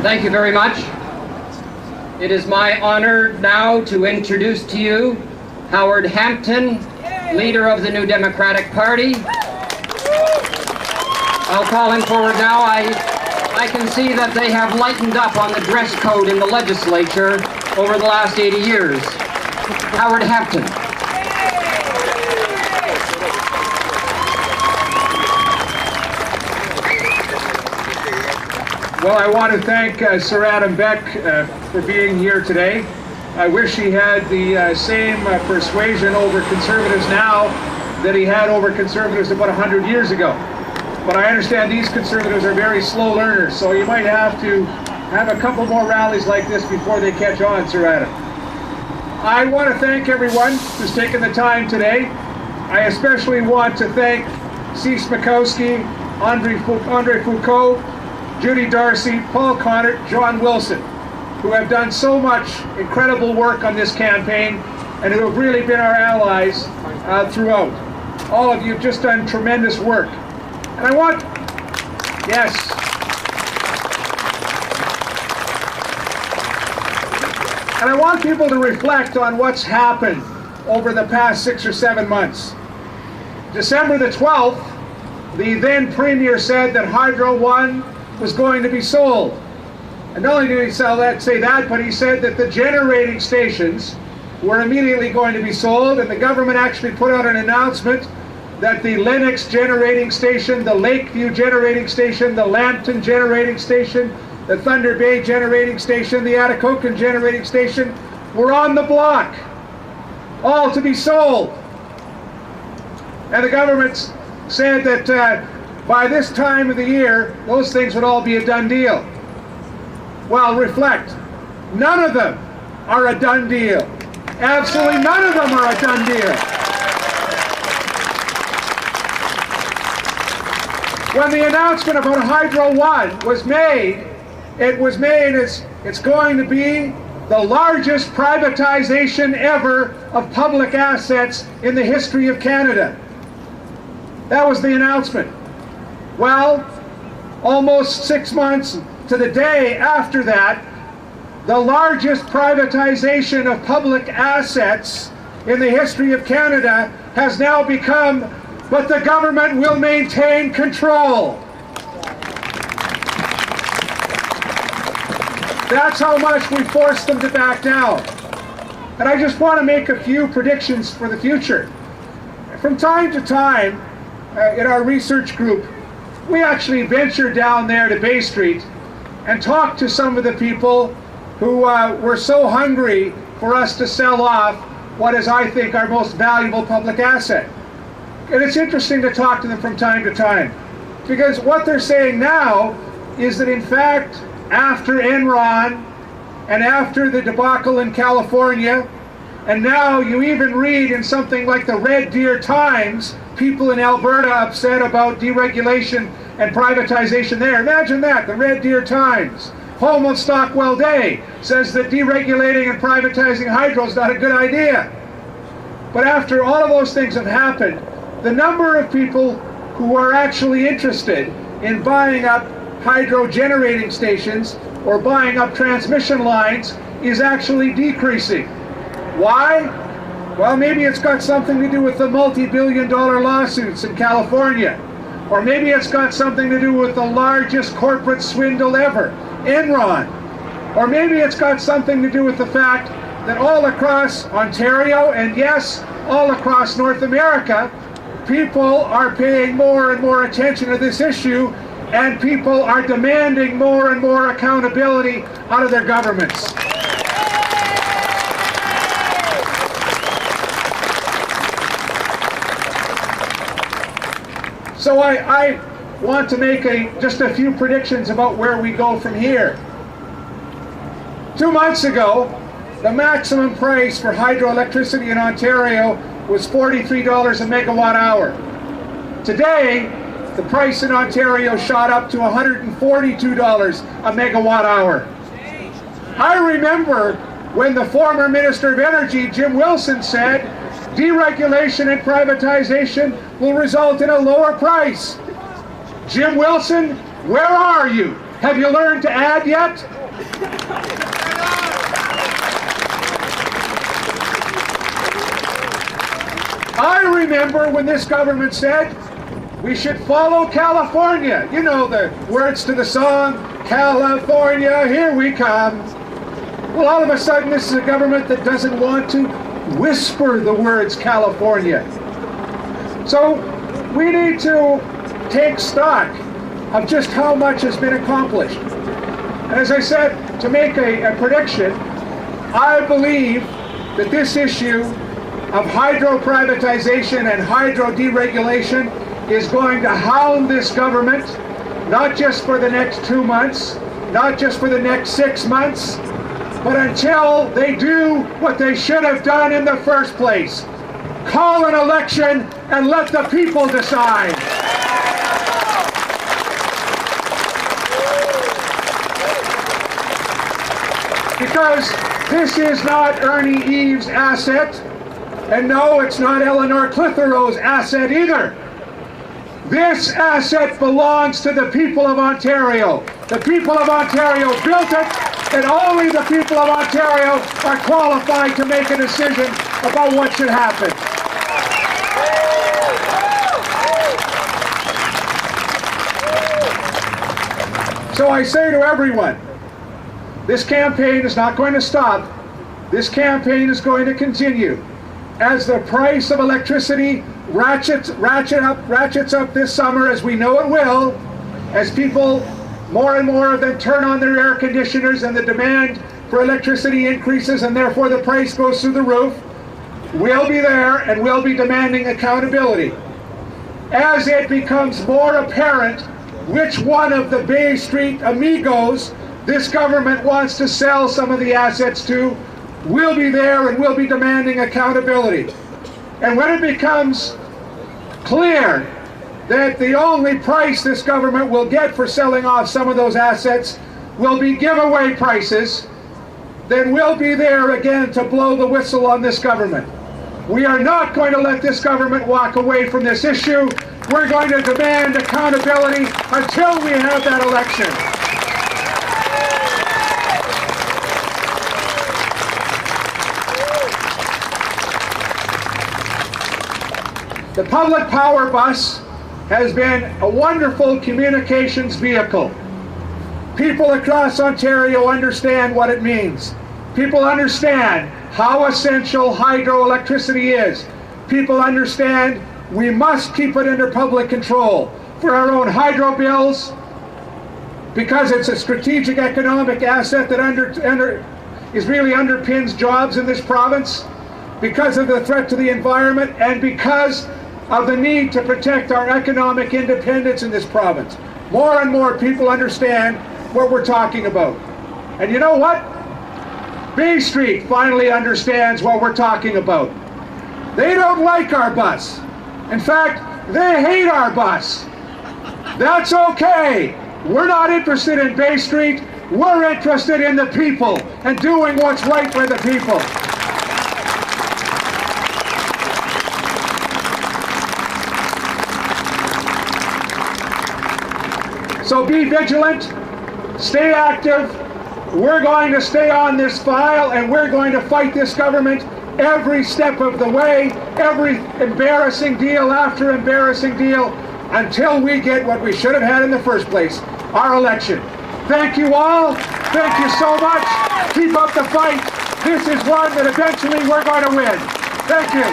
Thank you very much. It is my honor now to introduce to you Howard Hampton, leader of the New Democratic Party. I'll call him forward now. I can see that they have lightened up on the dress code in the legislature over the last 80 years. Howard Hampton. Well, I want to thank Sir Adam Beck for being here today. I wish he had the same persuasion over Conservatives now that he had over Conservatives about 100 years ago. But I understand these Conservatives are very slow learners, so you might have to have a couple more rallies like this before they catch on, Sir Adam. I want to thank everyone who's taken the time today. I especially want to thank Cease Makowski, Andre Foucault, Judy Darcy, Paul Connor, John Wilson, who have done so much incredible work on this campaign and who have really been our allies throughout. All of you have just done tremendous work. And I want, yes, and I want people to reflect on what's happened over the past 6 or 7 months. December the 12th, the then Premier said that Hydro One was going to be sold. And not only did he say that, but he said that the generating stations were immediately going to be sold, and the government actually put out an announcement that the Lennox generating station, the Lakeview generating station, the Lambton generating station, the Thunder Bay generating station, the Atikokan generating station were on the block, all to be sold. And the government said that by this time of the year, those things would all be a done deal. Well, reflect. None of them are a done deal. Absolutely none of them are a done deal. When the announcement about Hydro One was made, it was made as it's going to be the largest privatization ever of public assets in the history of Canada. That was the announcement. Well, almost 6 months to the day after that, the largest privatization of public assets in the history of Canada has now become, but the government will maintain control. That's how much we forced them to back down. And I just want to make a few predictions for the future. From time to time, in our research group, we actually ventured down there to Bay Street and talked to some of the people who were so hungry for us to sell off what is, I think, our most valuable public asset. And it's interesting to talk to them from time to time, because what they're saying now is that, in fact, after Enron and after the debacle in California, and now you even read in something like the Red Deer Times, people in Alberta upset about deregulation and privatization there. Imagine that, the Red Deer Times. Home of Stockwell Day says that deregulating and privatizing hydro is not a good idea. But after all of those things have happened, the number of people who are actually interested in buying up hydro generating stations or buying up transmission lines is actually decreasing. Why? Well, maybe it's got something to do with the multi-billion-dollar lawsuits in California. Or maybe it's got something to do with the largest corporate swindle ever, Enron. Or maybe it's got something to do with the fact that all across Ontario, and yes, all across North America, people are paying more and more attention to this issue, and people are demanding more and more accountability out of their governments. So I want to make just a few predictions about where we go from here. 2 months ago, the maximum price for hydroelectricity in Ontario was $43 a megawatt hour. Today, the price in Ontario shot up to $142 a megawatt hour. I remember when the former Minister of Energy, Jim Wilson, said deregulation and privatization will result in a lower price. Jim Wilson, where are you? Have you learned to add yet? I remember when this government said we should follow California. You know the words to the song, California, here we come. Well, all of a sudden, this is a government that doesn't want to whisper the words California. So we need to take stock of just how much has been accomplished. And as I said, to make a prediction, I believe that this issue of hydro privatization and hydro deregulation is going to hound this government, not just for the next 2 months, not just for the next 6 months, but until they do what they should have done in the first place. Call an election and let the people decide. Because this is not Ernie Eaves' asset, and no, it's not Eleanor Clitheroe's asset either. This asset belongs to the people of Ontario. The people of Ontario built it, and only the people of Ontario are qualified to make a decision about what should happen. So I say to everyone, this campaign is not going to stop. This campaign is going to continue. As the price of electricity ratchets up this summer, as we know it will, as people, more and more of them, turn on their air conditioners and the demand for electricity increases and therefore the price goes through the roof, we'll be there and we'll be demanding accountability. As it becomes more apparent which one of the Bay Street amigos this government wants to sell some of the assets to, we'll be there and we'll be demanding accountability. And when it becomes clear that the only price this government will get for selling off some of those assets will be giveaway prices, then we'll be there again to blow the whistle on this government. We are not going to let this government walk away from this issue. We're going to demand accountability until we have that election. The public power bus has been a wonderful communications vehicle. People across Ontario understand what it means. People understand how essential hydroelectricity is. People understand we must keep it under public control for our own hydro bills, because it's a strategic economic asset that really underpins jobs in this province, because of the threat to the environment, and because of the need to protect our economic independence in this province. More and more people understand what we're talking about. And you know what? Bay Street finally understands what we're talking about. They don't like our bus. In fact, they hate our bus. That's okay. We're not interested in Bay Street. We're interested in the people and doing what's right for the people. So be vigilant, stay active. We're going to stay on this file and we're going to fight this government every step of the way, every embarrassing deal after embarrassing deal, until we get what we should have had in the first place, our election. Thank you all. Thank you so much. Keep up the fight. This is one that eventually we're going to win. Thank you.